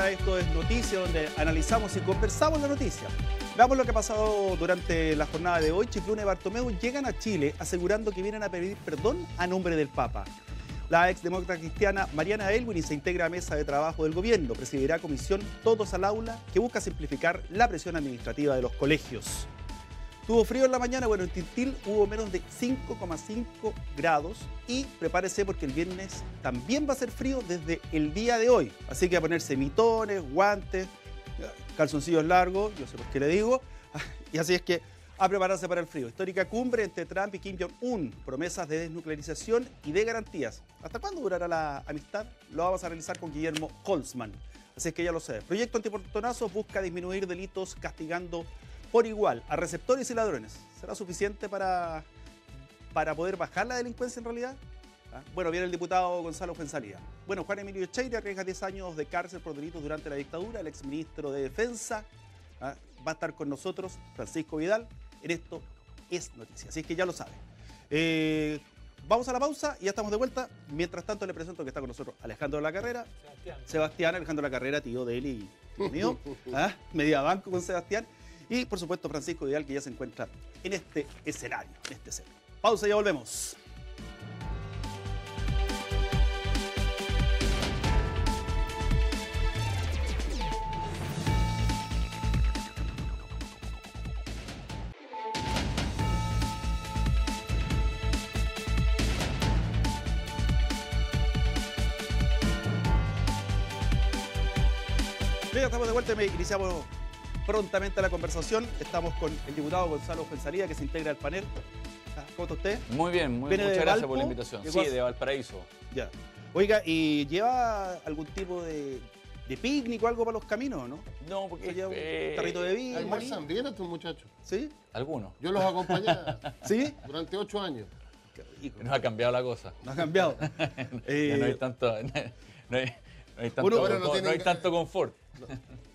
a Esto es Noticia, donde analizamos y conversamos la noticia. Veamos lo que ha pasado durante la jornada de hoy. Chicluna y Bartomeu llegan a Chile asegurando que vienen a pedir perdón a nombre del Papa. La exdemócrata cristiana Mariana Elwin se integra a mesa de trabajo del gobierno. Presidirá comisión Todos al Aula, que busca simplificar la presión administrativa de los colegios. Tuvo frío en la mañana, bueno, en Tintil hubo menos de 5,5 grados y prepárese porque el viernes también va a ser frío desde el día de hoy. Así que a ponerse mitones, guantes, calzoncillos largos, yo sé por qué le digo, y así es que a prepararse para el frío. Histórica cumbre entre Trump y Kim Jong-un, promesas de desnuclearización y de garantías. ¿Hasta cuándo durará la amistad? Lo vamos a realizar con Guillermo Holtzman. Así es que ya lo sé. Proyecto Antiportonazos busca disminuir delitos castigando por igual a receptores y ladrones. ¿Será suficiente para poder bajar la delincuencia en realidad? Bueno, viene el diputado Gonzalo Fuenzalía. Bueno, Juan Emilio Cheire arriesga 10 años de cárcel por delitos durante la dictadura. El exministro de Defensa va a estar con nosotros, Francisco Vidal, en Esto es Noticia. Así es que ya lo sabe. Vamos a la pausa y ya estamos de vuelta. Mientras tanto le presento que está con nosotros Alejandro de la Carrera. Sebastián Alejandro de la Carrera, tío de él y mío. Media banco con Sebastián. Y, por supuesto, Francisco Vidal, que ya se encuentra en este escenario, en este set. Pausa y ya volvemos. Bien, estamos de vuelta y iniciamos prontamente la conversación. Estamos con el diputado Gonzalo Fuenzalía, que se integra al panel. ¿Cómo está usted? Muy bien, muchas gracias por la invitación. Sí, de Valparaíso. Ya. Oiga, ¿y lleva algún tipo de picnic o algo para los caminos, no? No, porque lleva un tarrito de vino. ¿Almuerzan bien estos muchachos? ¿Sí? Algunos. Yo los acompañé ¿Sí? durante 8 años. Nos ha cambiado la cosa. No ha cambiado. Ya no hay tanto, no hay tanto confort.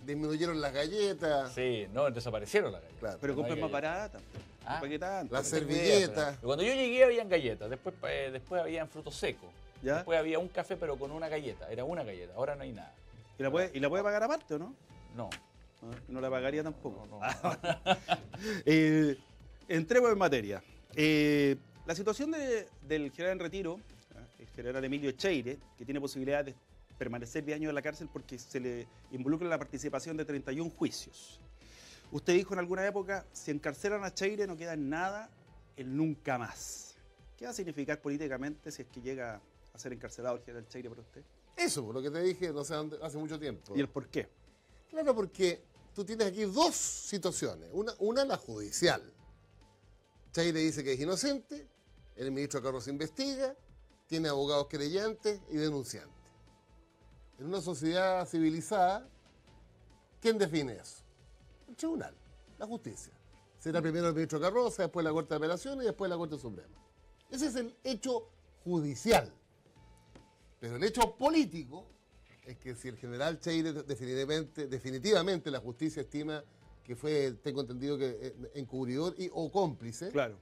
Disminuyeron las galletas. Sí, no, desaparecieron las galletas. Claro, Pero no compren más galletas. baratas. Ah, ¿Para qué tanto? las servilletas. Cuando yo llegué habían galletas, después habían frutos secos. ¿Ya? Después había un café pero con una galleta, era una galleta, ahora no hay nada. ¿Y la puede pagar aparte o no? No. No la pagaría tampoco. No. Entremos en materia. La situación del general en retiro, el general Emilio Cheire, que tiene posibilidad de permanecer 10 años en la cárcel porque se le involucra en la participación de 31 juicios. Usted dijo en alguna época, si encarcelan a Cheire no queda en nada, el nunca más. ¿Qué va a significar políticamente si es que llega a ser encarcelado el general Cheire para usted? Eso, lo que te dije no sé, hace mucho tiempo. ¿Y el por qué? Claro, porque tú tienes aquí dos situaciones. Una la judicial. Cheire dice que es inocente, el ministro Carros investiga, tiene abogados creyentes y denunciantes. En una sociedad civilizada, ¿quién define eso? El tribunal, la justicia. Será primero el ministro Carroza, después la Corte de Apelaciones y después la Corte Suprema. Ese es el hecho judicial. Pero el hecho político es que si el general Cheire definitivamente la justicia estima que fue, tengo entendido que encubridor o cómplice, Claro.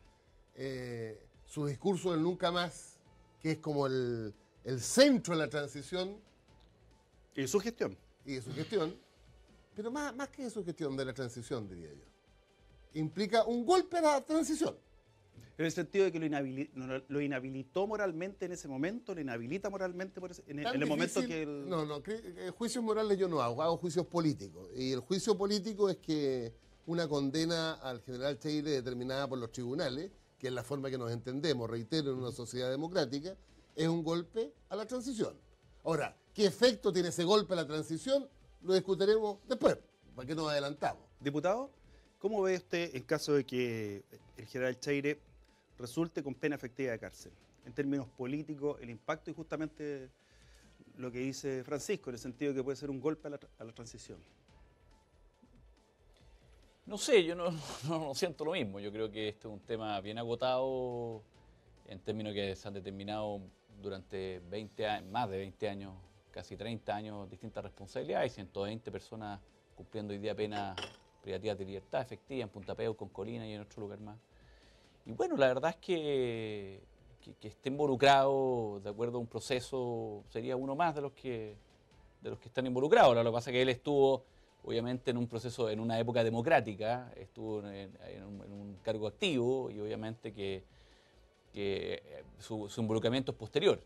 Su discurso del nunca más, que es como el centro de la transición, ¿Y su gestión? y de su gestión, pero más que de su gestión, de la transición, diría yo, implica un golpe a la transición. En el sentido de que lo inhabilitó moralmente en ese momento, lo inhabilita moralmente en el momento que... No, juicios morales yo no hago juicios políticos. Y el juicio político es que una condena al general Cheire determinada por los tribunales, que es la forma que nos entendemos, reitero, en una sociedad democrática, es un golpe a la transición. Ahora, ¿qué efecto tiene ese golpe a la transición? Lo discutiremos después, para que nos adelantamos. Diputado, ¿cómo ve usted en caso de que el general Cheire resulte con pena efectiva de cárcel? En términos políticos, el impacto y justamente lo que dice Francisco, en el sentido de que puede ser un golpe a la transición. No sé, yo no siento lo mismo. Yo creo que este es un tema bien agotado en términos que se han determinado durante 20 años, más de 20 años, casi 30 años, distintas responsabilidades, 120 personas cumpliendo hoy día penas privativas de libertad efectiva en Punta Peu, con Colina y en otro lugar más. Y bueno, la verdad es que esté involucrado de acuerdo a un proceso sería uno más de los que los que están involucrados. Lo que pasa es que él estuvo, obviamente, en un proceso, en una época democrática, estuvo en un cargo activo y obviamente que su involucramiento es posterior,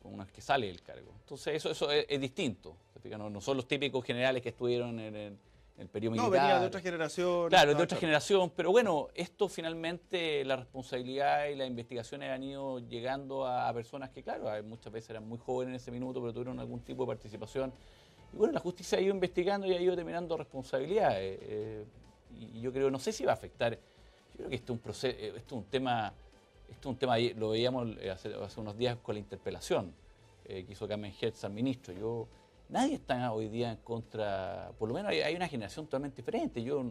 con una vez que sale del cargo. Entonces eso es distinto. No son los típicos generales que estuvieron en el periodo militar. No, venía de otra generación. Claro, de otra generación, pero bueno, esto finalmente, la responsabilidad y las investigaciones han ido llegando a personas que, claro, muchas veces eran muy jóvenes en ese minuto, pero tuvieron algún tipo de participación. Y bueno, la justicia ha ido investigando y ha ido determinando responsabilidades. Y yo creo, no sé si va a afectar, yo creo que esto es un tema, lo veíamos hace unos días con la interpelación que hizo Carmen Hertz al ministro. Nadie está hoy día en contra, por lo menos hay una generación totalmente diferente. Yo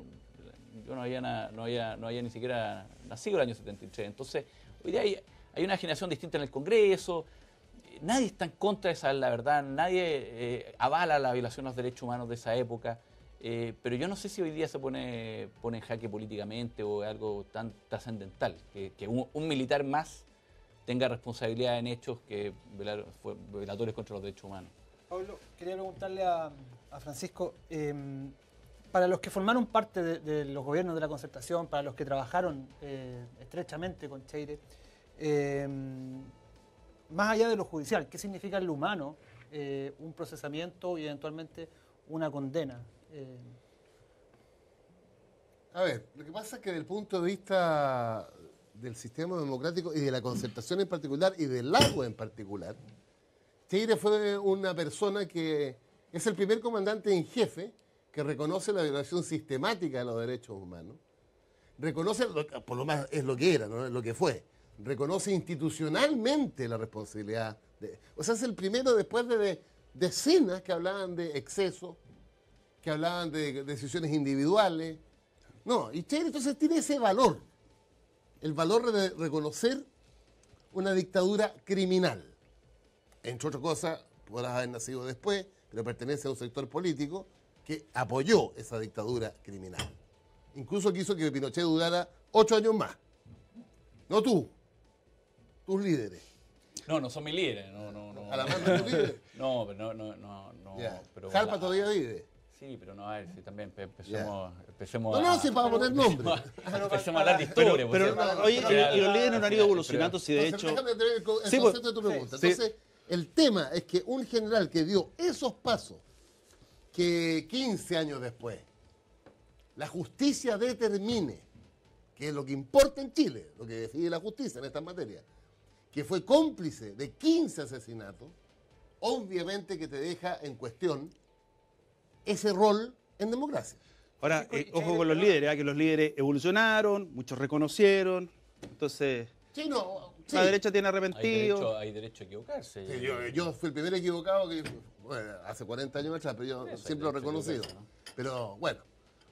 no había ni siquiera nacido el año 73. Entonces, hoy día hay una generación distinta en el Congreso. Nadie está en contra, esa es la verdad. Nadie avala la violación de los derechos humanos de esa época. Pero yo no sé si hoy día se pone en jaque políticamente o algo tan trascendental, que un militar más tenga responsabilidad en hechos que violatorios contra los derechos humanos. Pablo, quería preguntarle a Francisco, para los que formaron parte de los gobiernos de la Concertación, para los que trabajaron estrechamente con Cheire, más allá de lo judicial, ¿qué significa en lo humano un procesamiento y eventualmente una condena? A ver, lo que pasa es que desde el punto de vista del sistema democrático y de la Concertación en particular y del agua en particular, Cheire fue una persona que es el primer comandante en jefe que reconoce la violación sistemática de los derechos humanos, reconoce, por lo más es lo que era, no es lo que fue, reconoce institucionalmente la responsabilidad. O sea, es el primero después de decenas que hablaban de exceso, que hablaban de decisiones individuales. No, y Cheire entonces tiene ese valor, el valor de reconocer una dictadura criminal. Entre otras cosas, podrás haber nacido después, pero pertenece a un sector político que apoyó esa dictadura criminal. Incluso quiso que Pinochet durara 8 años más. No tú, tus líderes. No son mis líderes. No. ¿A la mano de tus líderes? No, pero no. Ya. Pero Jalpa todavía vive. Sí, pero no, a ver, si también empecemos No, si para poner nombre. Empecemos a hablar de historia. Pero, oye, y los líderes no han ido evolucionando, si de hecho... Déjame tener el Sí, concepto de tu pregunta. sí. Entonces, el tema es que un general que dio esos pasos, que 15 años después, la justicia determine, que es lo que importa en Chile, lo que decide la justicia en estas materias, que fue cómplice de 15 asesinatos, obviamente que te deja en cuestión ese rol en democracia. Ahora, ojo con los líderes, que los líderes evolucionaron, muchos reconocieron, entonces Sí, no, sí. la derecha tiene arrepentido. Hay derecho a equivocarse. Sí, yo fui el primer equivocado que, bueno, hace 40 años atrás, pero yo siempre lo he reconocido. Pero bueno,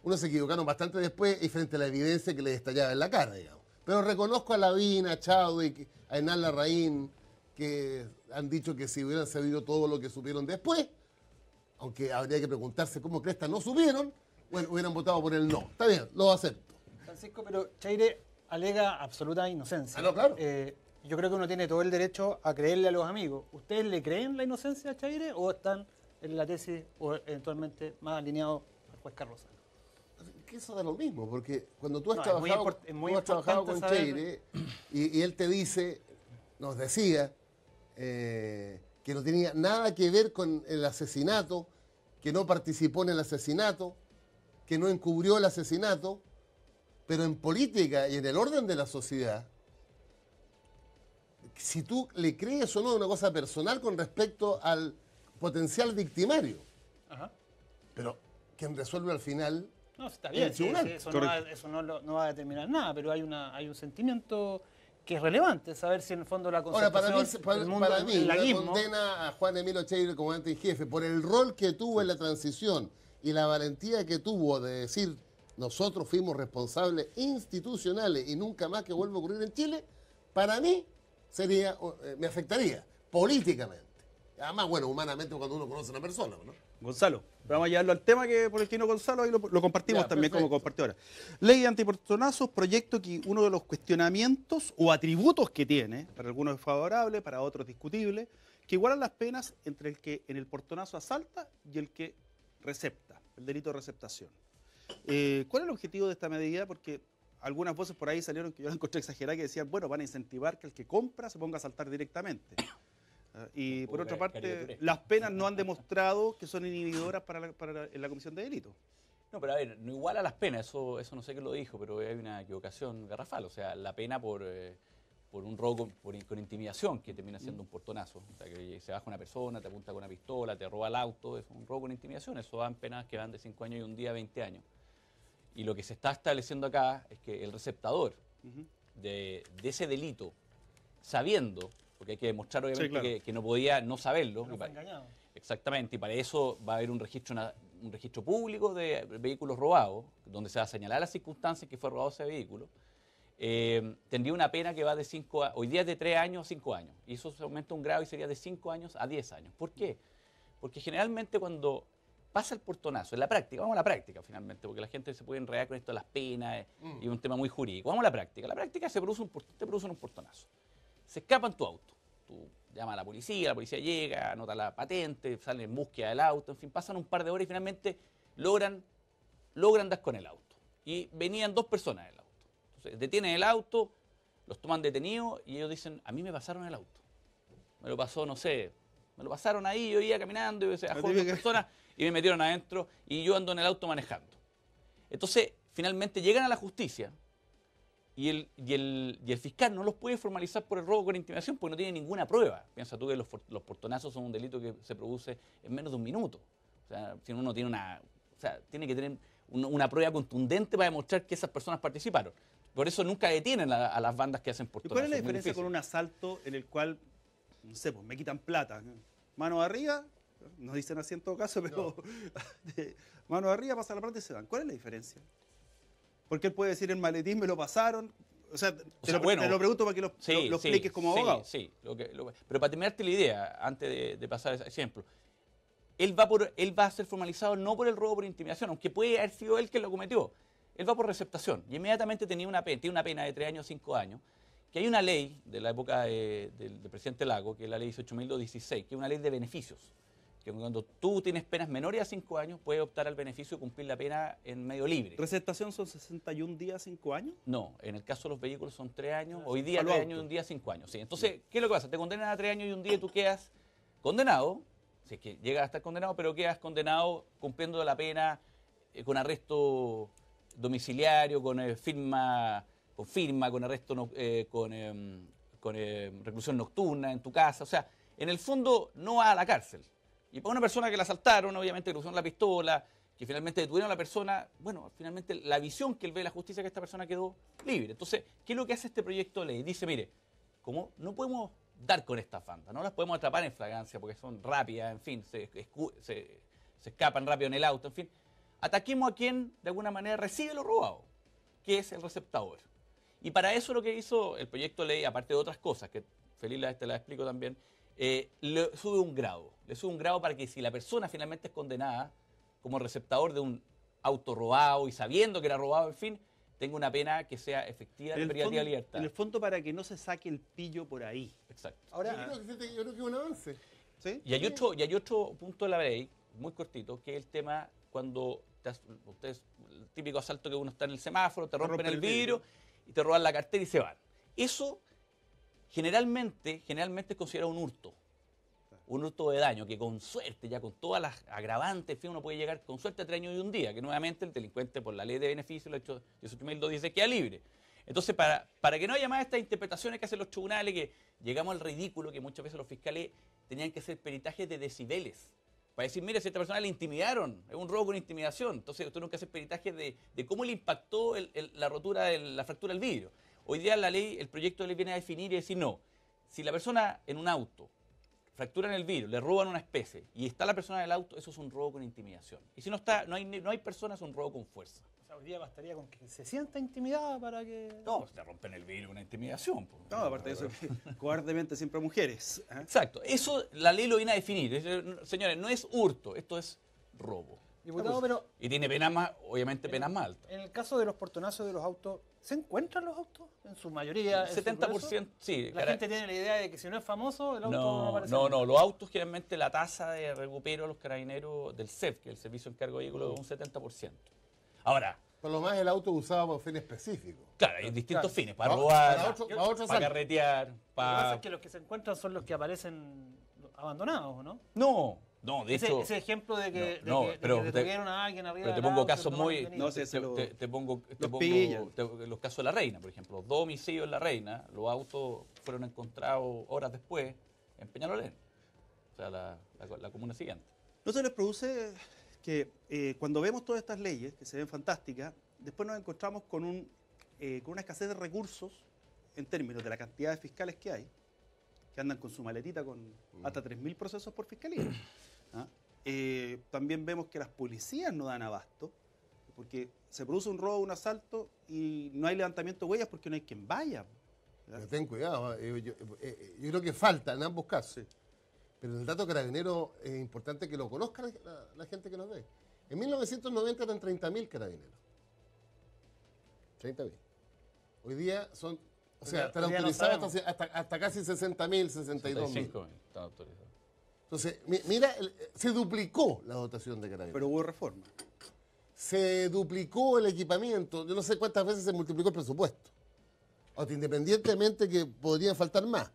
unos se equivocaron bastante después y frente a la evidencia que les estallaba en la cara, digamos. Pero reconozco a Lavín, a Chadwick, a Hernán Larraín, que han dicho que si hubieran sabido todo lo que supieron después, aunque habría que preguntarse cómo cresta no supieron, bueno, hubieran votado por el no. Está bien, lo acepto. Francisco, pero Cheire alega absoluta inocencia. Ah, no, claro. Yo creo que uno tiene todo el derecho a creerle a los amigos. ¿Ustedes le creen la inocencia a Cheire o están en la tesis o eventualmente más alineados al juez Carrozza? Que eso da lo mismo, porque cuando tú has No, trabajado con saber... Cheire y él te dice, nos decía, que no tenía nada que ver con el asesinato, que no participó en el asesinato, que no encubrió el asesinato, pero en política y en el orden de la sociedad, si tú le crees o no una cosa personal con respecto al potencial victimario, Ajá. pero quien resuelve al final... No, está bien, el tribunal. eso no va a determinar nada, pero hay un sentimiento que es relevante, saber si en el fondo la Ahora, Concertación, para mí, el la laguismo, condena a Juan Emilio Cheire, comandante en jefe, por el rol que tuvo en la transición y la valentía que tuvo de decir nosotros fuimos responsables institucionales y nunca más que vuelva a ocurrir en Chile, para mí me afectaría políticamente. Además, bueno, humanamente cuando uno conoce a una persona, ¿no? Gonzalo, vamos a llevarlo al tema que por el que vino Gonzalo, ahí lo compartimos Ya, también perfecto. como compartió ahora. Ley de antiportonazos, proyecto que uno de los cuestionamientos o atributos que tiene, para algunos es favorable, para otros discutible, que igualan las penas entre el que en el portonazo asalta y el que recepta, el delito de receptación. ¿Cuál es el objetivo de esta medida? Porque algunas voces por ahí salieron que yo la encontré exagerada, que decían, bueno, van a incentivar que el que compra se ponga a asaltar directamente. Y por otra parte, las penas no han demostrado que son inhibidoras en la comisión de delitos. No, pero a ver, no iguala las penas, eso no sé quién lo dijo, pero hay una equivocación garrafal. O sea, la pena por un robo con intimidación, que termina siendo un portonazo. O sea, que se baja una persona, te apunta con una pistola, te roba el auto, es un robo con intimidación. Eso dan penas que van de 5 años y un día a 20 años. Y lo que se está estableciendo acá es que el receptador de ese delito, sabiendo, porque hay que demostrar obviamente Sí, claro. que no podía no saberlo. No fue engañado. Exactamente, y para eso va a haber un registro público de vehículos robados, donde se va a señalar las circunstancias en que fue robado ese vehículo. Tendría una pena que va de 5 a... Hoy día es de 3 años a 5 años. Y eso se aumenta un grado y sería de 5 años a 10 años. ¿Por qué? Porque generalmente cuando pasa el portonazo, en la práctica, vamos a la práctica finalmente, porque la gente se puede enredar con esto de las penas y es un tema muy jurídico. Vamos a la práctica. En la práctica te producen un portonazo. Se escapa en tu auto. Tú llamas a la policía llega, anota la patente, sale en búsqueda del auto, en fin, pasan un par de horas y finalmente logran dar con el auto. Y venían 2 personas en el auto. Entonces, detienen el auto, los toman detenidos y ellos dicen, a mí me pasaron el auto. Me lo pasó, no sé, me lo pasaron ahí, yo iba caminando y se bajó 2 personas y me metieron adentro y yo ando en el auto manejando. Entonces, finalmente llegan a la justicia y el fiscal no los puede formalizar por el robo con intimidación porque no tiene ninguna prueba. Piensa tú que los portonazos son un delito que se produce en menos de un minuto. O sea, si uno tiene tiene que tener una prueba contundente para demostrar que esas personas participaron. Por eso nunca detienen a las bandas que hacen ¿Y portonazos. cuál es la diferencia con un asalto en el cual, no sé, pues me quitan plata? Mano arriba, nos dicen así en todo caso, pero mano arriba, pasa la plata y se van. ¿Cuál es la diferencia? Porque él puede decir el maletín me lo pasaron. O sea, te lo pregunto para que lo expliques como abogado. Sí, pero para terminarte la idea, antes de pasar ese ejemplo, él va a ser formalizado no por el robo por intimidación, aunque puede haber sido él quien lo cometió. Él va por receptación y inmediatamente tiene una pena de 3 años, 5 años, que hay una ley de la época del presidente Lago, que es la ley 18.216, que es una ley de beneficios, que cuando tú tienes penas menores a 5 años, puedes optar al beneficio de cumplir la pena en medio libre. ¿Receptación son 61 días, 5 años? No, en el caso de los vehículos son 3 años, hoy día 3 años y un día, 5 años. Sí. Entonces, ¿qué es lo que pasa? Te condenan a 3 años y un día y tú quedas condenado, si es que llegas a estar condenado, pero quedas condenado cumpliendo la pena con arresto domiciliario, con firma, con arresto, con reclusión nocturna en tu casa. O sea, en el fondo no vas a la cárcel. Y para una persona que la asaltaron, obviamente que le usaron la pistola, que finalmente detuvieron a la persona, bueno, finalmente la visión que él ve de la justicia es que esta persona quedó libre. Entonces, ¿qué es lo que hace este proyecto de ley? Dice, mire, como no podemos dar con estas bandas, no las podemos atrapar en flagrancia porque son rápidas, en fin, se escapan rápido en el auto, en fin, ataquemos a quien de alguna manera recibe lo robado, que es el receptador. Y para eso lo que hizo el proyecto de ley, aparte de otras cosas, que feliz te la explico también, le sube un grado para que si la persona finalmente es condenada como receptador de un auto robado y sabiendo que era robado, en fin, tenga una pena que sea efectiva de privativa de libertad. En el fondo para que no se saque el pillo por ahí. Exacto. Ahora, yo creo que es un avance. ¿Sí? Y hay otro punto de la ley, muy cortito, que es el tema cuando ustedes, el típico asalto que uno está en el semáforo, te rompen el vidrio y te roban la cartera y se van. Eso generalmente es considerado un hurto de daño, que con suerte, ya con todas las agravantes, en fin, uno puede llegar con suerte a 3 años y un día, que nuevamente el delincuente por la ley de beneficio, el 18.216, queda libre. Entonces, para que no haya más estas interpretaciones que hacen los tribunales, que llegamos al ridículo, que muchas veces los fiscales tenían que hacer peritajes de decibeles, para decir, mire, si a esta persona le intimidaron, es un robo con intimidación, entonces tuvieron que hacer peritajes de cómo le impactó la rotura, la fractura del vidrio. Hoy día la ley, el proyecto de ley viene a definir y decir, no, si la persona en un auto fracturan el vidrio, le roban una especie y está la persona en el auto, eso es un robo con intimidación. Y si no hay personas, es un robo con fuerza. O sea, hoy día bastaría con que se sienta intimidada para que... No, te rompen el vidrio, una intimidación. Pues. No, aparte de eso, cobardemente siempre mujeres. Exacto, eso la ley lo viene a definir. Señores, no es hurto, esto es robo. Diputado, pero Y tiene penas más, obviamente penas más altas. en el caso de los portonazos de los autos, ¿se encuentran los autos? En su mayoría. en su 70%, grueso. sí. La gente tiene la idea de que si no es famoso, el auto no No, aparece. no, no, los autos generalmente la tasa de recupero de los carabineros del CEF, que es el Servicio de Encargo de Vehículos, es un 70%. Ahora, Por lo más el auto usado por fin específico. claro, hay distintos Claro. fines, para Para robar, otro- para otro para asalto. carretear, Lo que pasa para... es que los que se encuentran son los que aparecen abandonados, ¿o ¿no? No, de ese, hecho... ese ejemplo de que, No, de pero que te- detuvieron a alguien arriba Pero te del pongo auto, casos lo tomaron muy... detenido. No sé, se lo- te pongo pillan. los casos de La Reina, por ejemplo. Los 2 homicidios en La Reina, los autos fueron encontrados horas después en Peñalolén. O sea, la comuna siguiente. ¿No se les produce que cuando vemos todas estas leyes, que se ven fantásticas, después nos encontramos con una escasez de recursos en términos de la cantidad de fiscales que hay, que andan con su maletita con hasta 3.000 procesos por fiscalía? ¿Ah? También vemos que las policías no dan abasto, porque se produce un robo, un asalto y no hay levantamiento de huellas porque no hay quien vaya. Pero ten cuidado, yo creo que falta en ambos casos. Sí. Pero el dato carabinero es importante que lo conozca la gente que nos ve. En 1990 eran 30.000 carabineros. 30.000. Hoy día son, o sea, están Hoy día no autorizados sabemos. hasta casi 60.000, 62.000. 65.000 están autorizados. Entonces, mira, se duplicó la dotación de carabineros. Pero hubo reforma. Se duplicó el equipamiento. Yo no sé cuántas veces se multiplicó el presupuesto. O sea, independientemente que podrían faltar más.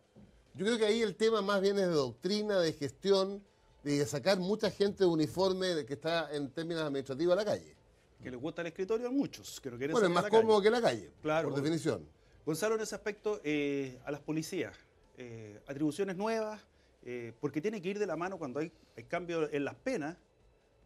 Yo creo que ahí el tema más bien es de doctrina, de gestión, de sacar mucha gente de uniforme que está en términos administrativos a la calle. Que les gusta el escritorio a muchos, que no quieren Bueno, es salir a más la calle. cómodo que la calle, Claro, por obvio. definición. Gonzalo, en ese aspecto, a las policías, atribuciones nuevas, porque tiene que ir de la mano cuando hay cambio en las penas,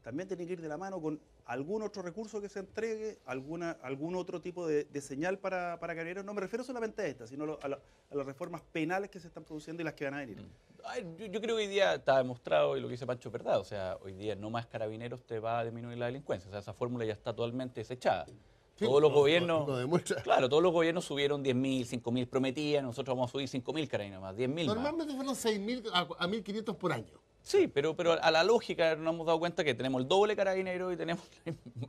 también tiene que ir de la mano con algún otro recurso que se entregue, algún otro tipo de señal para carabineros. No me refiero solamente a esta, sino a las reformas penales que se están produciendo y las que van a venir. Ay, yo creo que hoy día está demostrado, y lo que dice Pancho es verdad, o sea, hoy día no más carabineros te va a disminuir la delincuencia, o sea, esa fórmula ya está totalmente desechada. Sí, Todos los gobiernos, lo demuestra. claro, todos los gobiernos subieron 10.000, 5.000, prometían, nosotros vamos a subir 5.000 carabineros más, 10.000 más. Normalmente fueron 6.000 a 1.500 por año. Sí, pero a la lógica nos hemos dado cuenta que tenemos el doble carabineros y tenemos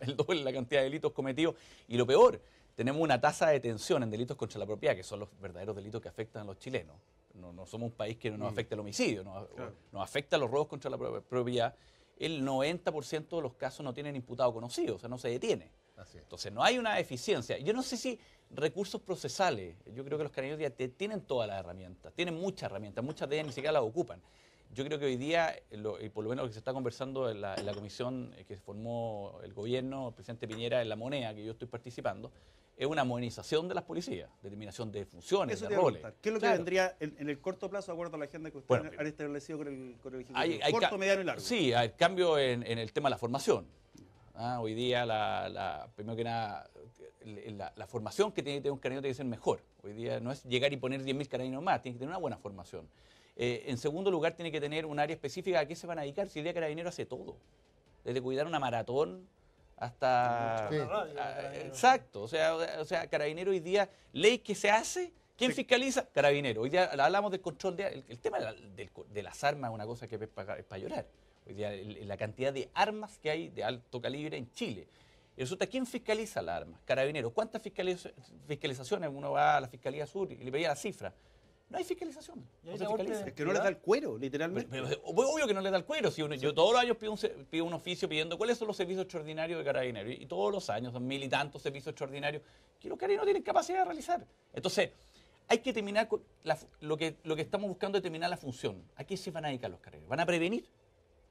el doble la cantidad de delitos cometidos. Y lo peor, tenemos una tasa de detención en delitos contra la propiedad, que son los verdaderos delitos que afectan a los chilenos. No somos un país que no nos afecta el homicidio, nos afecta los robos contra la propiedad. El 90% de los casos no tienen imputado conocido, o sea, no se detiene. Así es. Entonces, no hay una eficiencia. Yo no sé si recursos procesales, yo creo que los carabineros ya tienen todas las herramientas, tienen muchas herramientas, muchas de ellas ni siquiera las ocupan. Yo creo que hoy día, y por lo menos lo que se está conversando en la comisión que formó el gobierno, el presidente Piñera, en La Moneda, que yo estoy participando, es una modernización de las policías, determinación de funciones, Eso de te iba a roles. preguntar. ¿Qué es lo que Claro. vendría en el corto plazo, de acuerdo a la agenda que ustedes Bueno, han establecido con el Ejecutivo? Hay Corto, mediano y largo. Sí, hay cambio en el tema de la formación. Hoy día, primero que nada, la formación que tiene que tener un carabinero tiene que ser mejor. Hoy día no es llegar y poner 10.000 carabineros más, tiene que tener una buena formación. En segundo lugar, tiene que tener un área específica a qué se van a dedicar. Si el día carabinero hace todo, desde cuidar una maratón hasta... Sí. Exacto, o sea, carabinero hoy día, ley que se hace, ¿quién fiscaliza? Carabinero. Hoy día hablamos del control, el tema de las armas es una cosa que es para llorar. Hoy día la cantidad de armas que hay de alto calibre en Chile. Y resulta, ¿quién fiscaliza las armas? Carabineros. ¿Cuántas fiscalizaciones? Uno va a la Fiscalía Sur y le pedía la cifra. No hay fiscalización. Y ahí No se la golpe- fiscaliza. Es que no les da el cuero, literalmente. Pero obvio que no le da el cuero. Si yo todos los años pido un oficio pidiendo cuáles son los servicios extraordinarios de carabineros. Y todos los años son 1.000 y tantos servicios extraordinarios que los carabineros tienen capacidad de realizar. Entonces, hay que terminar con lo que estamos buscando es terminar la función. ¿A qué se van a dedicar los carabineros? ¿Van a prevenir?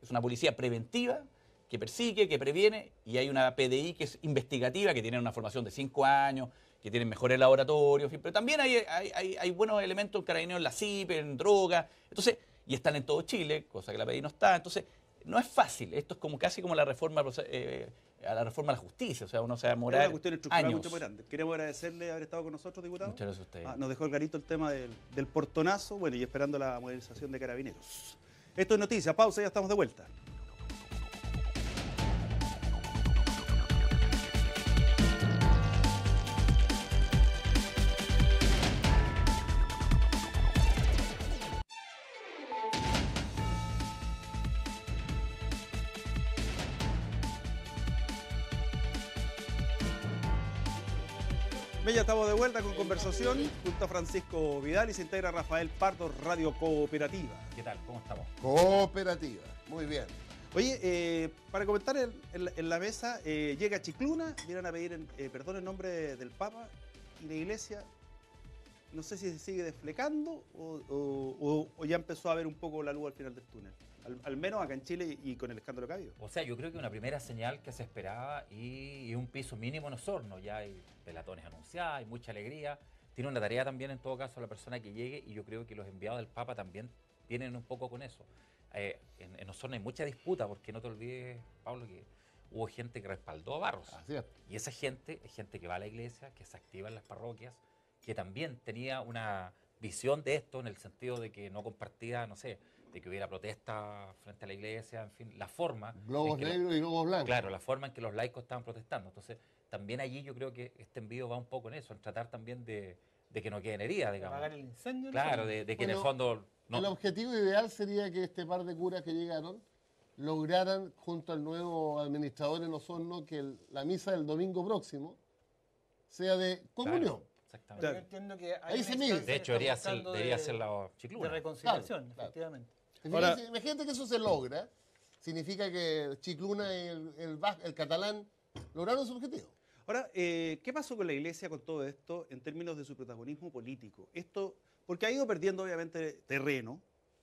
Es una policía preventiva que persigue, que previene, y hay una PDI que es investigativa, que tiene una formación de 5 años, que tienen mejores laboratorios, en fin, pero también hay buenos elementos en carabineros en la CIP, en droga, entonces, y están en todo Chile, cosa que la PDI no está, entonces, no es fácil, esto es como casi como la reforma a la reforma a la justicia, o sea, uno se va a Es demorar una cuestión estructural años. mucho más grande. Queremos agradecerle haber estado con nosotros, diputado. Muchas gracias a ustedes. Nos dejó el garito el tema del portonazo, bueno, y esperando la modernización de carabineros. Esto es Noticias, pausa, ya estamos de vuelta. Bien, ya estamos de vuelta con conversación junto a Francisco Vidal y se integra Rafael Pardo, Radio Cooperativa. ¿Qué tal? ¿Cómo estamos? Cooperativa, muy bien. Oye, para comentar en la mesa, llega Chicluna, vienen a pedir perdón en nombre del Papa y la Iglesia, no sé si se sigue desflecando o ya empezó a ver un poco la luz al final del túnel. Al menos acá en Chile y con el escándalo que ha habido. O sea, yo creo que una primera señal que se esperaba y un piso mínimo en Osorno. Ya hay pelatones anunciados, hay mucha alegría. Tiene una tarea también en todo caso la persona que llegue y yo creo que los enviados del Papa también tienen un poco con eso. En Osorno hay mucha disputa porque no te olvides, Pablo, que hubo gente que respaldó a Barros. Así es. Y esa gente es gente que va a la iglesia, que se activa en las parroquias, que también tenía una visión de esto en el sentido de que no compartía, no sé, de que hubiera protesta frente a la iglesia, en fin, la forma... Globos negros y globos blancos. Claro, la forma en que los laicos estaban protestando. Entonces, también allí yo creo que este envío va un poco en eso, en tratar también de que no queden heridas, digamos. Apagar el incendio. Claro, de que en el fondo... El objetivo ideal sería que este par de curas que llegaron lograran, junto al nuevo administrador en Osorno, que la misa del domingo próximo sea de comunión. Claro, exactamente. Yo entiendo que hay Ahí una se mide. instancia De hecho, que está debería ser buscando la de Chicluna. reconciliación, Claro, claro. efectivamente. Ahora- Imagínate que eso se logra, significa que Chicluna y el catalán lograron su objetivo. Ahora, ¿qué pasó con la Iglesia con todo esto en términos de su protagonismo político? Esto, porque ha ido perdiendo obviamente terreno,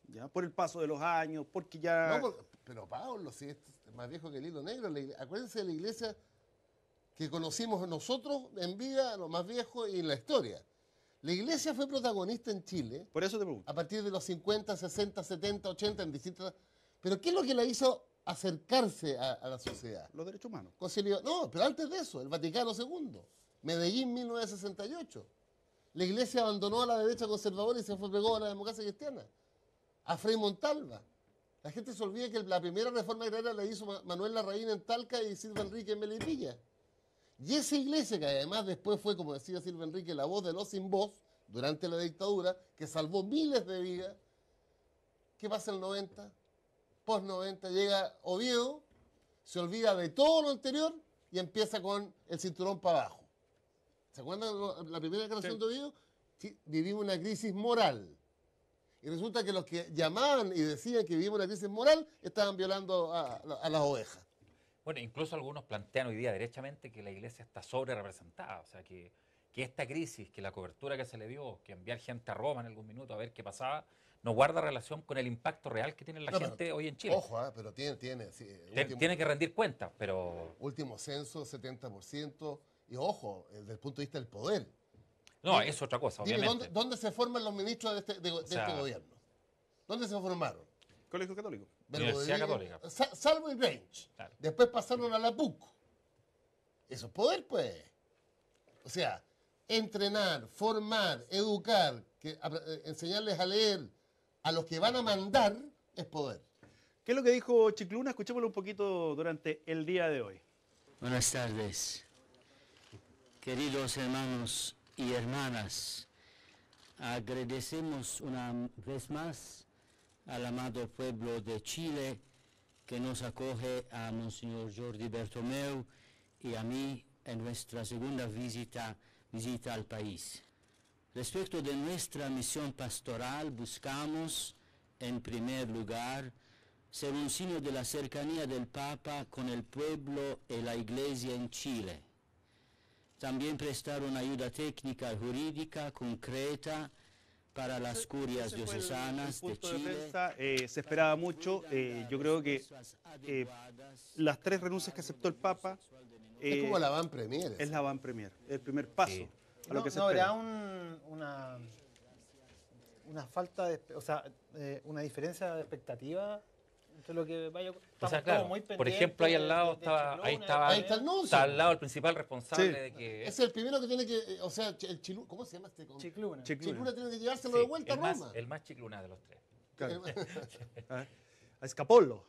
¿ya? Por el paso de los años, porque ya... Pero Pablo, si es más viejo que el hilo negro, acuérdense de la iglesia que conocimos nosotros en vida, lo más viejo y en la historia. La iglesia fue protagonista en Chile Por eso te pregunto. a partir de los 50, 60, 70, 80, en distintas... Pero ¿qué es lo que la hizo acercarse a la sociedad? Los derechos humanos. No, pero antes de eso, el Vaticano II, Medellín 1968. La iglesia abandonó a la derecha conservadora y se pegó a la democracia cristiana. A Frei Montalva. La gente se olvida que la primera reforma agraria la hizo Manuel Larraín en Talca y Silva Enrique en Melipilla. Y esa iglesia, que además después fue, como decía Silva Enrique, la voz de los sin voz durante la dictadura, que salvó miles de vidas. ¿Qué pasa en el 90? Post 90 llega Oviedo, se olvida de todo lo anterior y empieza con el cinturón para abajo. ¿Se acuerdan la primera declaración de Oviedo? Sí, vivimos una crisis moral. Y resulta que los que llamaban y decían que vivimos una crisis moral estaban violando a las ovejas. Bueno, incluso algunos plantean hoy día derechamente que la iglesia está sobre representada, o sea, que esta crisis, que la cobertura que se le dio, que enviar gente a Roma en algún minuto a ver qué pasaba, no guarda relación con el impacto real que tiene la gente hoy en Chile. Ojo, pero tiene sí, Tiene que rendir cuentas, pero... Último censo, 70%, y ojo, desde el punto de vista del poder. No, es otra cosa, Dime, obviamente. ¿dónde se forman los ministros de este gobierno? ¿Dónde se formaron? Colegio Católico. Universidad Católica. Salvo y Range. Claro. Después pasaron a la PUC. Eso es poder, pues. O sea, entrenar, formar, educar, enseñarles a leer a los que van a mandar es poder. ¿Qué es lo que dijo Chicluna? Escuchémoslo un poquito durante el día de hoy. Buenas tardes, queridos hermanos y hermanas. Agradecemos una vez más al amado pueblo de Chile que nos acoge a Monseñor Jordi Bertomeu y a mí en nuestra segunda visita al país. Respecto de nuestra misión pastoral, buscamos, en primer lugar, ser un signo de la cercanía del Papa con el pueblo y la Iglesia en Chile. También prestar una ayuda técnica y jurídica concreta para las curias Ese fue diocesanas el de punto de Chile. prensa. Se esperaba mucho. Yo creo que las 3 renuncias que aceptó el Papa Es como la van premier. es la van premier, el primer paso Sí. a lo que se ¿No espera. habrá una falta de, o sea, una diferencia de expectativa entre lo que vaya? O sea, Estamos claro, todos muy por pendientes ejemplo, ahí al lado de estaba, Chicluna, ahí estaba, Ahí está el anuncio. está al lado el principal responsable Sí. de que Es el primero que tiene que, o sea, el Chilú, ¿cómo se llama este? Chicluna. Chicluna tiene que llevárselo sí, de vuelta a Roma. el más chicluna de los tres. Claro. A Escapolo.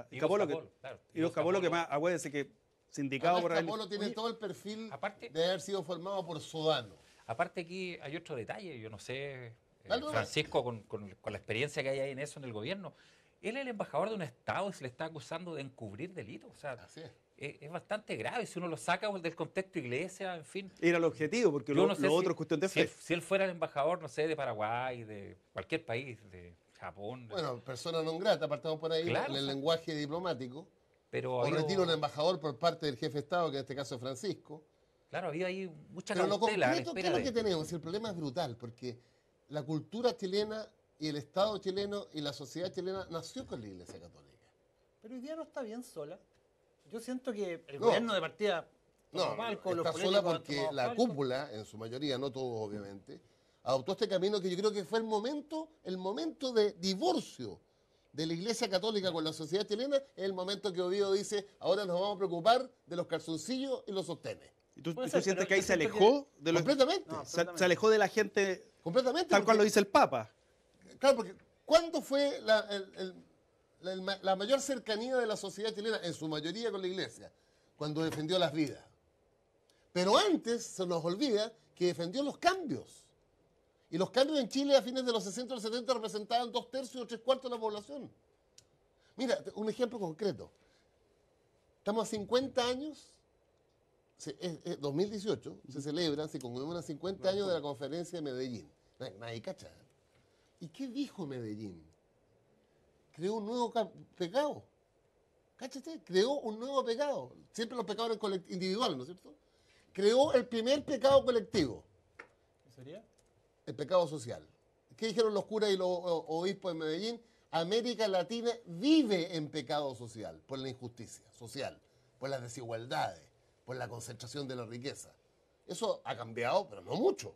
Y Escapolo los que, Capolo, claro. y los Capolo que más, acuérdense que sindicado por ahí. Polo tiene todo el perfil Aparte- de haber sido formado por Sodano. Aparte aquí hay otro detalle, yo no sé, Dale, Francisco, con la experiencia que hay ahí en eso en el gobierno, él es el embajador de un Estado y se le está acusando de encubrir delitos. O sea, Así es. es bastante grave si uno lo saca del contexto iglesia, en fin. Era el objetivo, porque Yo lo no sé otro es cuestión de fe. si él fuera el embajador, no sé, de Paraguay, de cualquier país, de Japón. Bueno, persona non grata, partamos por ahí, Claro, en el o sea, lenguaje diplomático. pero O ha habido- retiro un embajador por parte del jefe de Estado, que en este caso es Francisco. Claro, había ahí mucha Pero lo cautela a la concreto, ¿qué es espera lo que de... tenemos? El problema es brutal, porque la cultura chilena y el Estado chileno y la sociedad chilena nació con la Iglesia Católica. Pero hoy día no está bien sola. Yo siento que el No. gobierno de partida No, toma palco, los está sola políticos porque tomamos la palco. cúpula, en su mayoría, no todos obviamente, adoptó este camino que yo creo que fue el momento de divorcio de la Iglesia Católica con la sociedad chilena, es el momento que Ovidio dice, ahora nos vamos a preocupar de los calzoncillos y los sostenes. ¿Y tú Puede tú ser, sientes pero que ahí yo se siento alejó de los... Completamente. No, Se alejó de la gente Completamente. tal cual porque- lo dice el Papa. Claro, porque ¿cuándo fue la mayor cercanía de la sociedad chilena, en su mayoría con la Iglesia? Cuando defendió las vidas. Pero antes se nos olvida que defendió los cambios. Y los cambios en Chile a fines de los 60 y los 70 representaban 2/3 o 3/4 de la población. Mira, un ejemplo concreto. Estamos a 50 años, 2018, se celebran, se conmemoran 50 años de la conferencia de Medellín. Nadie cacha. ¿Y qué dijo Medellín? Creó un nuevo pecado. Cáchate, creó un nuevo pecado. Siempre los pecados eran individuales, ¿no es cierto? Creó el primer pecado colectivo, ¿Qué sería? el pecado social. ¿Qué dijeron los curas y los obispos de Medellín? América Latina vive en pecado social, por la injusticia social, por las desigualdades, por la concentración de la riqueza. Eso ha cambiado, pero no mucho.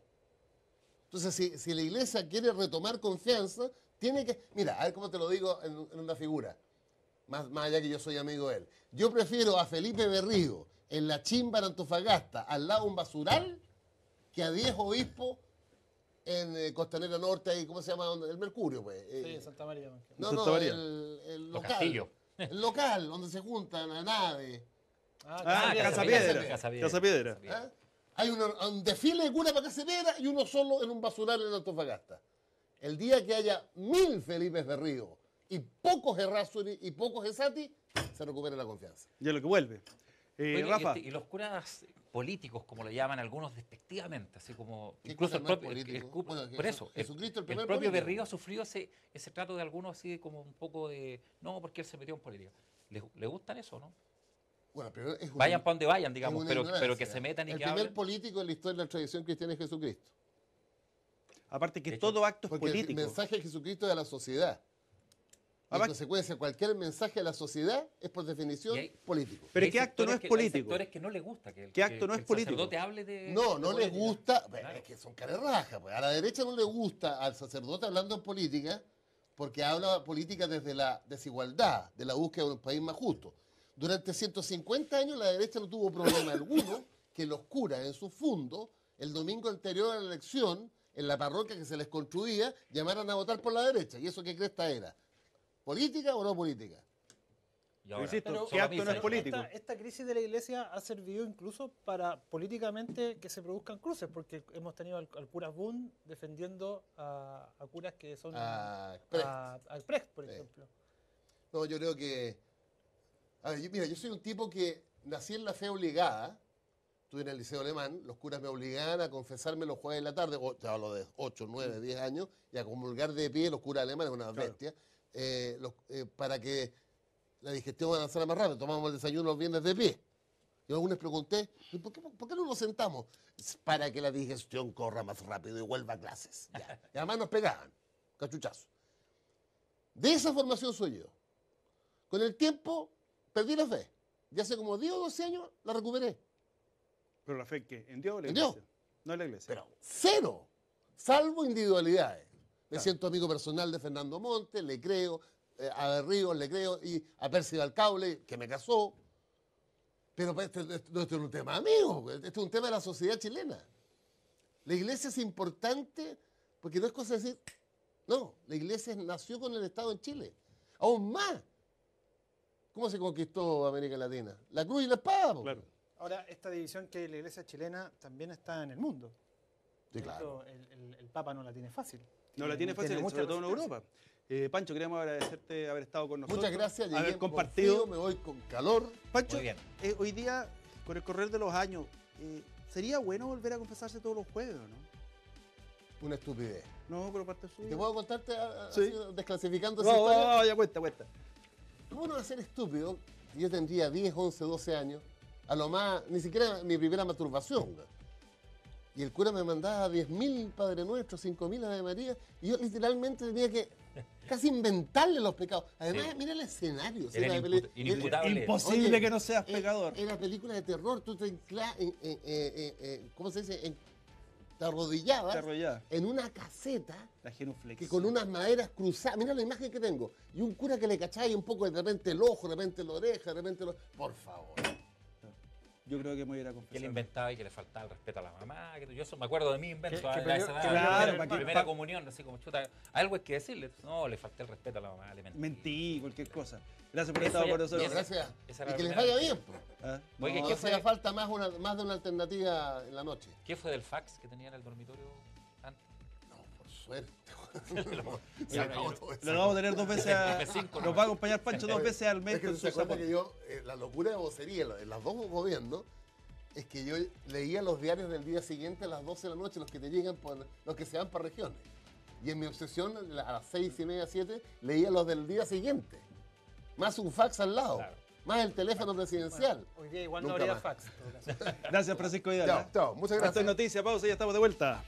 Entonces, si la Iglesia quiere retomar confianza, tiene que... Mira, a ver cómo te lo digo en una figura, más allá que yo soy amigo de él. Yo prefiero a Felipe Berrío en la chimba en Antofagasta, al lado de un basural, que a 10 obispos en Costanera Norte, ahí, ¿cómo se llama? El Mercurio, pues. Sí, en Santa María. Manqueo. No, Santa no, María. el Los local. castillos. El local, donde se juntan la nave. Ah, Piedra. Casa Piedra. Piedra. Casa Piedra. Casa Piedra. ¿Ah? Hay un desfile de cura para Casa Piedra y uno solo en un basural en Antofagasta. El día que haya 1000 Felipes Berrío y pocos Errázuri y pocos Esati, se recupera la confianza. Ya lo que vuelve. Oye, Rafa, y los curas políticos, como lo llaman algunos despectivamente, así como ¿Qué incluso cosa el no es propio, político? Bueno, por eso, Jesucristo el el primer propio político. Berrío ha sufrido ese trato de algunos así como un poco de, no, porque él se metió en política. ¿Le gustan eso, no? Bueno, pero es Vayan para donde vayan, es digamos, una pero ignorancia. que se metan y el que primer hablen. político en la historia de la tradición cristiana es Jesucristo. aparte que de hecho, todo acto es Porque el político. mensaje de Jesucristo es a la sociedad. Y en Además- consecuencia, cualquier mensaje a la sociedad es por definición Y hay- político. Pero Hay ¿qué acto no sectores es Hay político? sectores que no les gusta que ¿Qué acto no es el político? sacerdote hable de No, no de les política. gusta, Claro. es que son carerrajas, pues. A la derecha no le gusta al sacerdote hablando en política porque habla política desde la desigualdad, de la búsqueda de un país más justo. Durante 150 años la derecha no tuvo problema alguno que los curas en su fundo, el domingo anterior a la elección, en la parroquia que se les construía, llamaran a votar por la derecha. ¿Y eso qué cresta era? ¿Política o no política? Y ahora, insisto, solo ¿qué acto misa, no es político? Esta crisis de la Iglesia ha servido incluso para políticamente que se produzcan cruces, porque hemos tenido al cura Boone defendiendo a curas que son Precht. al Precht, por Sí. ejemplo. No, yo creo que... A ver, mira, yo soy un tipo que nací en la fe obligada. Estuve en el liceo alemán, los curas me obligaban a confesarme los jueves de la tarde, te hablo de 8, 9, 10 años, y a comulgar de pie, los curas alemanes, una bestia, para que la digestión avanzara más rápido. Tomábamos el desayuno los viernes de pie. Yo alguna vez pregunté, ¿y por qué no nos sentamos? Para que la digestión corra más rápido y vuelva a clases. Ya. Y además nos pegaban, cachuchazo. De esa formación soy yo. Con el tiempo perdí la fe. Ya hace como 10 o 12 años la recuperé. ¿Pero la fe qué? ¿En Dios o en la ¿En Dios? iglesia? No en la iglesia. Pero cero, salvo individualidades. Me siento amigo personal de Fernando Montes, le creo, a Berrío le creo, y a Percival Caule, que me casó. Pero pues, no es un tema amigo, este es un tema de la sociedad chilena. La iglesia es importante porque no es cosa de decir, no, la iglesia nació con el Estado en Chile. Aún más. ¿Cómo se conquistó América Latina? La cruz y la espada. Po. Claro. Ahora, esta división que hay en la Iglesia chilena también está en el mundo. Sí, De claro. hecho, el Papa no la tiene fácil. No la tiene fácil, mucha sobre todo en resistencia. Europa. Pancho, queríamos agradecerte haber estado con nosotros. Muchas gracias, llegué haber con compartido. frío, me voy con calor. Pancho, Muy bien. hoy día, con el correr de los años, ¿sería bueno volver a confesarse todos los jueves o no? Una estupidez. No, pero parte suya. ¿Te puedo contarte Sí. así, desclasificando esa historia? No, ya cuenta. ¿Cómo no va a ser estúpido? Yo tendría 10, 11, 12 años, a lo más, ni siquiera mi primera masturbación. ¿No? Y el cura me mandaba 10.000 Padre Nuestro, 5.000 Ave María, y yo literalmente tenía que casi inventarle los pecados. Además, Sí. mira el escenario. Era inimputable. Imposible Oye, que no seas pecador. Era película de terror, tú te ¿cómo se dice? Te arrodillabas Te arrollaba. en una caseta La genuflexión. que con unas maderas cruzadas, mira la imagen que tengo, y un cura que le cachaba y un poco de repente el ojo, de repente la oreja, de repente por favor. Yo creo que me hubiera Que confesado. le inventaba y que le faltaba el respeto a la mamá. Yo eso me acuerdo de mí invento. Que a perdió- esa edad, que claro, la para que- primera comunión, así como chuta. Algo hay que decirle. No, le falté el respeto a la mamá. Le mentí. Mentí, cualquier cosa. Gracias por Eso estar ya- con nosotros. No, gracias. esa era Y la que les primera. vaya bien. Pues. ¿Ah? Oye, No ¿qué hacía fue, falta más de una alternativa en la noche. ¿qué fue del fax que tenía en el dormitorio antes? No, por suerte. Ya, acabó yo- todo eso. Lo vamos a tener 2 veces F5, Nos va a acompañar Pancho 2 veces al mes Es que con se su acuerda zapato. que yo, la locura de vocería en los dos gobiernos, es que yo leía los diarios del día siguiente a las 12 de la noche, los que te llegan por los que se van para regiones. Y en mi obsesión, a las 6:30, 7, leía los del día siguiente. Más un fax al lado. Claro. Más el teléfono presidencial. Hoy día igual no Nunca habría más. fax. en todo caso. Gracias, Francisco Vidal. Chao, chao. Muchas Esto es gracias. Noticia, pausa y ya estamos de vuelta.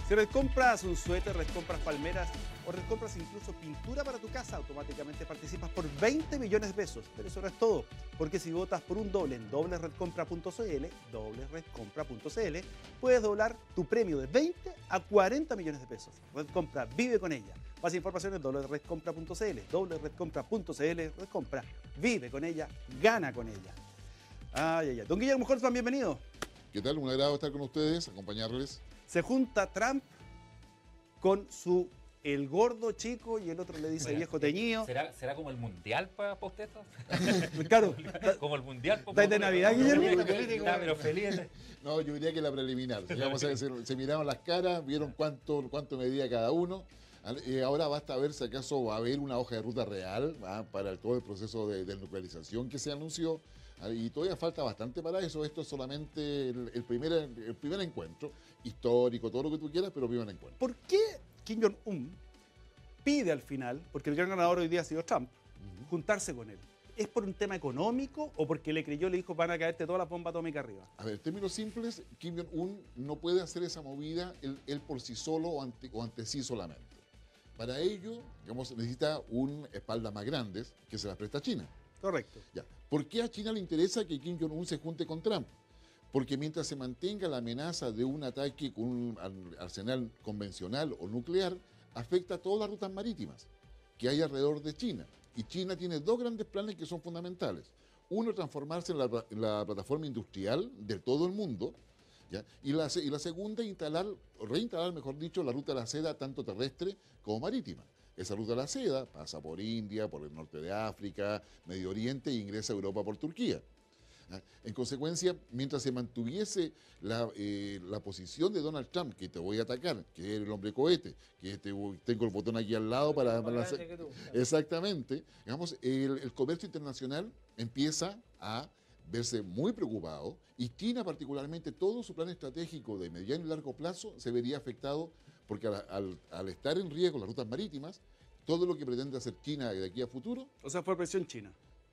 Si recompras un suéter, recompras palmeras o recompras incluso pintura para tu casa, automáticamente participas por 20 millones de pesos. Pero eso no es todo, porque si votas por un doble en dobleredcompra.cl, puedes doblar tu premio de 20 a 40 millones de pesos. Red Compra, vive con ella. Más información en dobleredcompra.cl, Red Compra, vive con ella, gana con ella. Ay, ay, ay. Don Guillermo Horstman, bienvenido. ¿Qué tal? Un agrado estar con ustedes, acompañarles. Se junta Trump con el gordo chico y el otro le dice Bueno, viejo teñido. ¿Será como el mundial para usted? Claro, Como el mundial. ¿Estáis de Navidad, Guillermo? Está, pero feliz. No, yo diría que la preliminar. Digamos, se miraron las caras, vieron cuánto medía cada uno. Ahora basta ver si acaso va a haber una hoja de ruta real para todo el proceso de desnuclearización que se anunció. Y todavía falta bastante para eso. Esto es solamente el primer encuentro histórico, todo lo que tú quieras, pero primer encuentro. ¿Por qué Kim Jong-un pide al final, porque el gran ganador hoy día ha sido Trump, juntarse con él? ¿Es por un tema económico o porque le creyó, le dijo, van a caerte todas las bombas atómicas arriba? A ver, en términos simples, Kim Jong-un no puede hacer esa movida él por sí solo o ante sí solamente. Para ello, digamos, necesita un espalda más grandes que se las presta China. Correcto. Ya. ¿Por qué a China le interesa que Kim Jong-un se junte con Trump? Porque mientras se mantenga la amenaza de un ataque con un arsenal convencional o nuclear, afecta a todas las rutas marítimas que hay alrededor de China. Y China tiene dos grandes planes que son fundamentales. Uno, transformarse en la plataforma industrial de todo el mundo. ¿Ya? Y la segunda, reinstalar, mejor dicho, la ruta de la seda tanto terrestre como marítima. Esa ruta de la seda pasa por India, por el norte de África, Medio Oriente e ingresa a Europa por Turquía. En consecuencia, mientras se mantuviese la posición de Donald Trump, que te voy a atacar, que eres el hombre cohete, que tengo el botón aquí al lado para lanzar. Exactamente. Digamos, el comercio internacional empieza a verse muy preocupado y China particularmente, todo su plan estratégico de mediano y largo plazo se vería afectado porque al estar en riesgo las rutas marítimas, todo lo que pretende hacer China de aquí a futuro, O sea, fue presión china.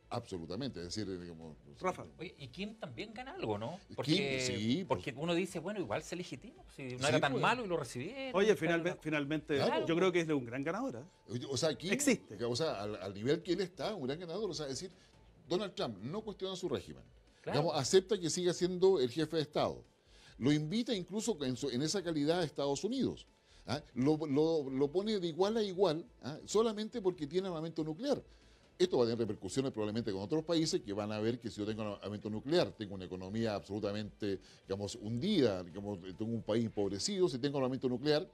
absolutamente. Es decir, digamos, Rafa. Oye, y Kim también gana algo, ¿no? Kim, Porque, sí, porque uno dice, bueno, igual se legitima. Si no Sí, era tan pues. malo y lo recibieron. Oye, Claro. finalmente, Claro. yo creo que es un gran ganador. ¿Eh? O sea, Kim, Existe. O sea, al nivel que él está, un gran ganador. O sea, es decir, Donald Trump no cuestiona su régimen. Claro. Digamos, acepta que siga siendo el jefe de Estado. Lo invita incluso en esa calidad a Estados Unidos. Lo pone de igual a igual, solamente porque tiene armamento nuclear. Esto va a tener repercusiones probablemente con otros países que van a ver que si yo tengo un armamento nuclear, tengo una economía absolutamente, digamos, hundida, digamos, tengo un país empobrecido, si tengo un armamento nuclear,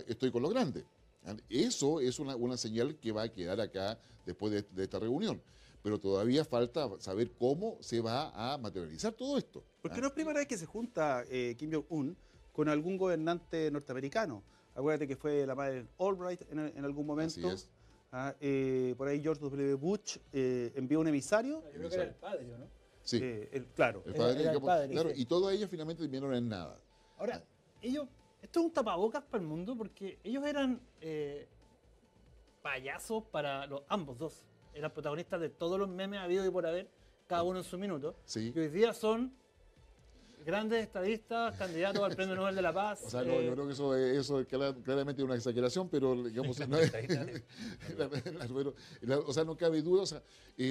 estoy con lo grande. Eso es una señal que va a quedar acá después de esta reunión. Pero todavía falta saber cómo se va a materializar todo esto. Porque no es primera vez que se junta Kim Jong-un con algún gobernante norteamericano. Acuérdate que fue la madre Albright en algún momento. Así es. Por ahí George W. Bush envió un emisario. Yo creo que era el padre, ¿o no? Sí. Claro. El padre, era el digamos, padre, claro, sí. y todas ellas finalmente terminaron en nada. Ahora, esto es un tapabocas para el mundo porque ellos eran payasos para ambos dos. Eran protagonistas de todos los memes habidos y por haber, cada uno en su minuto. Sí. Y hoy día son grandes estadistas, candidatos al Premio Nobel de la Paz. O sea, no, yo creo que eso es claramente una exageración, pero digamos, no, o sea, no cabe duda. O sea,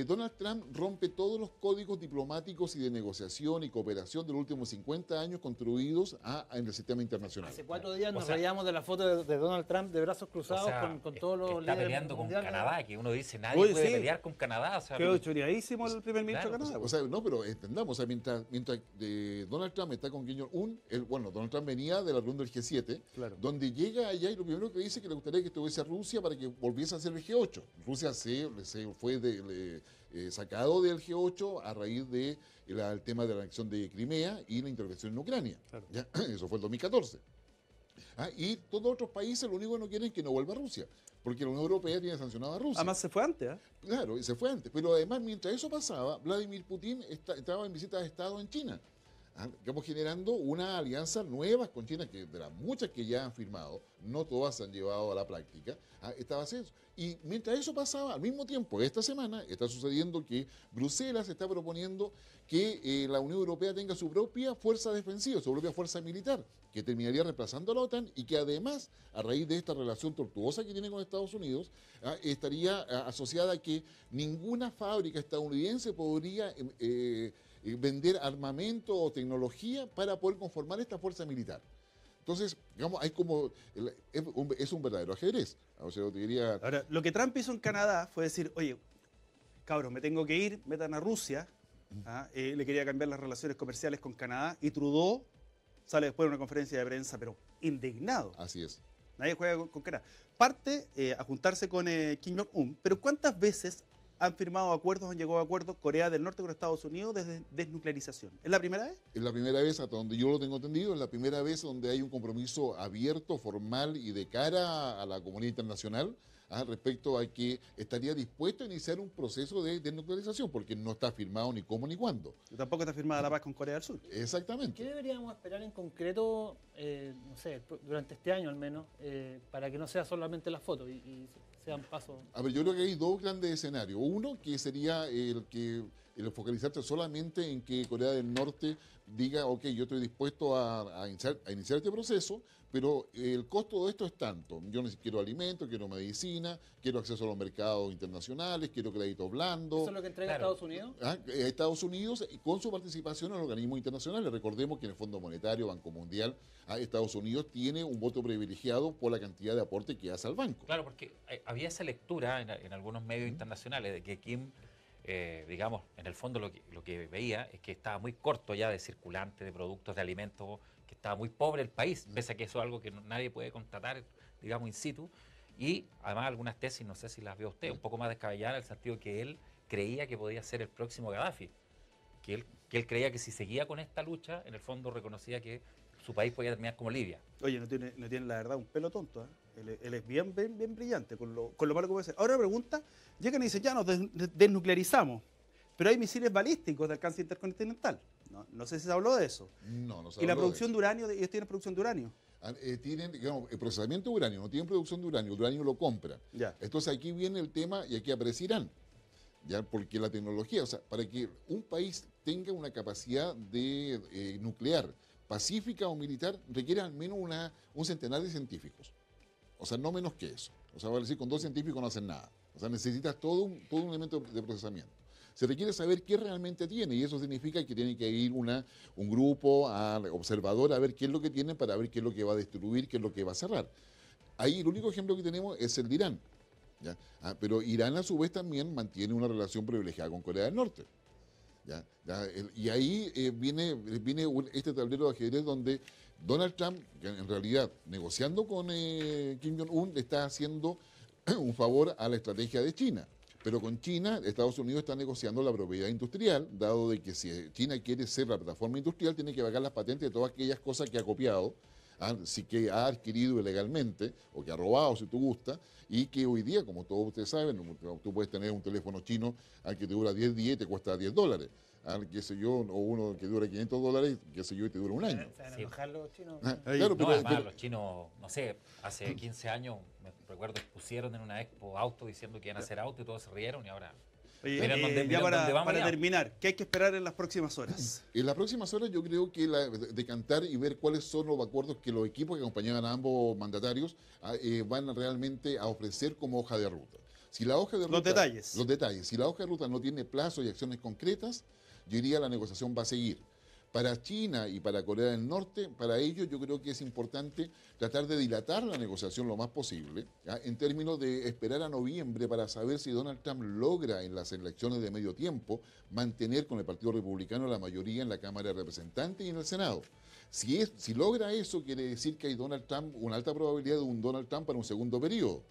Donald Trump rompe todos los códigos diplomáticos y de negociación y cooperación de los últimos 50 años construidos en el sistema internacional. Hace 4 días nos reíamos de la foto de Donald Trump de brazos cruzados con todos los líderes. Está peleando con mundiales. Canadá, que uno dice, nadie Oye, puede sí. pelear con Canadá. O sea, Quedó choreadísimo el primer ministro Claro, de Canadá. O sea, no, pero entendamos, o sea, mientras Donald Trump está con Kim Jong-un, Donald Trump venía de la reunión del G7, Claro. donde llega allá y lo primero que dice que le gustaría que estuviese Rusia para que volviese a ser el G8. Rusia se fue sacado del G8 a raíz del tema de la anexión de Crimea y la intervención en Ucrania. Claro. ¿Ya? Eso fue el 2014. Y todos los otros países lo único que no quieren es que no vuelva a Rusia, porque la Unión Europea tiene sancionado a Rusia. Además se fue antes. Claro, y se fue antes. Pero además, mientras eso pasaba, Vladimir Putin estaba en visita de Estado en China. Estamos generando una alianza nueva con China, que de las muchas que ya han firmado, no todas se han llevado a la práctica, estaba haciendo eso. Y mientras eso pasaba, al mismo tiempo, esta semana está sucediendo que Bruselas está proponiendo que la Unión Europea tenga su propia fuerza defensiva, su propia fuerza militar, que terminaría reemplazando a la OTAN y que además, a raíz de esta relación tortuosa que tiene con Estados Unidos, estaría asociada a que ninguna fábrica estadounidense podría vender armamento o tecnología para poder conformar esta fuerza militar. Entonces, digamos, hay como es un verdadero ajedrez. O sea, yo te diría, Ahora, lo que Trump hizo en Canadá fue decir, oye, cabros, me tengo que ir, metan a Rusia. Le quería cambiar las relaciones comerciales con Canadá y Trudeau sale después de una conferencia de prensa, pero indignado. así es. Nadie juega con Canadá. Parte a juntarse con Kim Jong-un, pero ¿cuántas veces han firmado acuerdos, han llegado a acuerdos Corea del Norte con Estados Unidos desde desnuclearización? ¿Es la primera vez? Es la primera vez, hasta donde yo lo tengo entendido, es la primera vez donde hay un compromiso abierto, formal y de cara a la comunidad internacional respecto a que estaría dispuesto a iniciar un proceso de desnuclearización, porque no está firmado ni cómo ni cuándo. Tampoco está firmada la paz con Corea del Sur. ¿Qué Exactamente. deberíamos esperar en concreto, no sé, durante este año al menos, para que no sea solamente la foto y sean pasos? A ver, yo creo que hay dos grandes escenarios. Uno, que sería el focalizarse solamente en que Corea del Norte diga, ok, yo estoy dispuesto a iniciar este proceso, pero el costo de esto es tanto. Yo quiero alimentos, quiero medicina, quiero acceso a los mercados internacionales, quiero crédito blando. ¿Eso es lo que entrega Estados Unidos? Estados Unidos, y con su participación en organismos internacionales. Recordemos que en el Fondo Monetario, Banco Mundial, Estados Unidos tiene un voto privilegiado por la cantidad de aporte que hace al banco. Claro, porque había esa lectura en algunos medios internacionales de que Kim, digamos, en el fondo lo que veía es que estaba muy corto ya de circulante, de productos, de alimentos, que estaba muy pobre el país, pese a que eso es algo que nadie puede constatar, digamos, in situ. Y además algunas tesis, no sé si las ve usted, un poco más descabelladas en el sentido que él creía que podía ser el próximo Gaddafi. Que él creía que si seguía con esta lucha, en el fondo reconocía que su país podía terminar como Libia. Oye, no tiene la verdad un pelo tonto. Él es bien brillante con lo malo que puede ser. Ahora pregunta, llegan y dicen, ya nos desnuclearizamos, pero hay misiles balísticos de alcance intercontinental. No sé si se habló de eso. No se ¿Y la habló de producción de uranio? ¿Ellos tienen producción de uranio? Tienen, digamos, el procesamiento de uranio, no tienen producción de uranio, el uranio lo compra. Ya. Entonces aquí viene el tema y aquí aparece Irán, ¿ya? Porque la tecnología, o sea, para que un país tenga una capacidad de nuclear, pacífica o militar, requiere al menos un centenar de científicos. O sea, no menos que eso. O sea, vale decir, con 2 científicos no hacen nada. O sea, necesitas todo un elemento de procesamiento. Se requiere saber qué realmente tiene y eso significa que tiene que ir un grupo observador a ver qué es lo que tiene para ver qué es lo que va a destruir, qué es lo que va a cerrar. Ahí el único ejemplo que tenemos es el de Irán. ¿ya? Pero Irán a su vez también mantiene una relación privilegiada con Corea del Norte. ¿Ya? Y ahí viene este tablero de ajedrez donde Donald Trump, que en realidad negociando con Kim Jong-un, le está haciendo un favor a la estrategia de China. Pero con China, Estados Unidos está negociando la propiedad industrial, dado de que si China quiere ser la plataforma industrial, tiene que pagar las patentes de todas aquellas cosas que ha copiado, sí que ha adquirido ilegalmente, o que ha robado, si tú gusta, y que hoy día, como todos ustedes saben, tú puedes tener un teléfono chino al que te dura 10 días y te cuesta $10. Qué sé yo, o uno que dura $500, qué sé yo, y te dura un año. Se van a enojar los chinos. Claro, No, además, los chinos, no sé, hace 15 años, me recuerdo, expusieron en una expo auto diciendo que iban a hacer auto y todos se rieron y ahora... Oye, miren dónde ya vamos para ya. terminar, ¿qué hay que esperar en las próximas horas? En las próximas horas yo creo que decantar y ver cuáles son los acuerdos que los equipos que acompañaban a ambos mandatarios van realmente a ofrecer como hoja de ruta. Si la hoja de ruta, Los detalles. Los detalles. Si la hoja de ruta no tiene plazo y acciones concretas, yo diría la negociación va a seguir. Para China y para Corea del Norte, para ellos yo creo que es importante tratar de dilatar la negociación lo más posible, ¿ya? En términos de esperar a noviembre para saber si Donald Trump logra en las elecciones de medio tiempo mantener con el Partido Republicano la mayoría en la Cámara de Representantes y en el Senado. Si logra eso, quiere decir que hay Donald Trump, una alta probabilidad de un Donald Trump para un segundo periodo.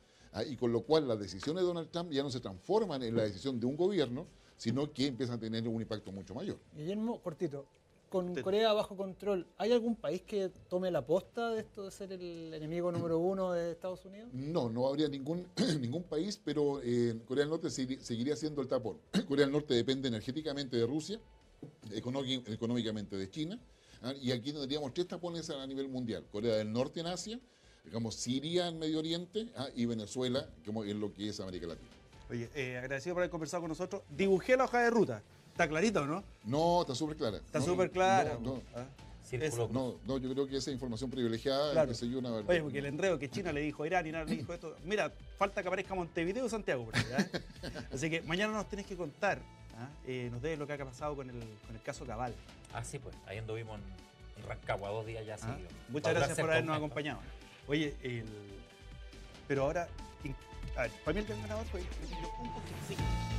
Y con lo cual las decisiones de Donald Trump ya no se transforman en la decisión de un gobierno, sino que empiezan a tener un impacto mucho mayor. Guillermo, cortito, con Corea bajo control, ¿hay algún país que tome la posta de esto de ser el enemigo número 1 de Estados Unidos? No habría ningún país, pero Corea del Norte seguiría siendo el tapón. Corea del Norte depende energéticamente de Rusia, económicamente de China, y aquí tendríamos 3 tapones a nivel mundial. Corea del Norte en Asia, digamos Siria en Medio Oriente, y Venezuela como en lo que es América Latina. Oye, agradecido por haber conversado con nosotros. Dibujé la hoja de ruta. ¿Está clarito, no? No, está súper clara. Está súper clara. No, Círculo cruz. no, yo creo que esa información privilegiada, Claro. que sé yo, una verdad. Oye, porque el enredo que China le dijo a Irán, Irán le dijo esto. Mira, falta que aparezca Montevideo y Santiago. Por ahí, Así que mañana nos tenés que contar, nos debes lo que ha pasado con el caso Cabal. Ah, sí, pues, ahí anduvimos en Rancagua 2 días ya seguidos. Muchas gracias por habernos acompañado. Oye, pero ahora, a ver, para mí el gran ganador fue un poquito.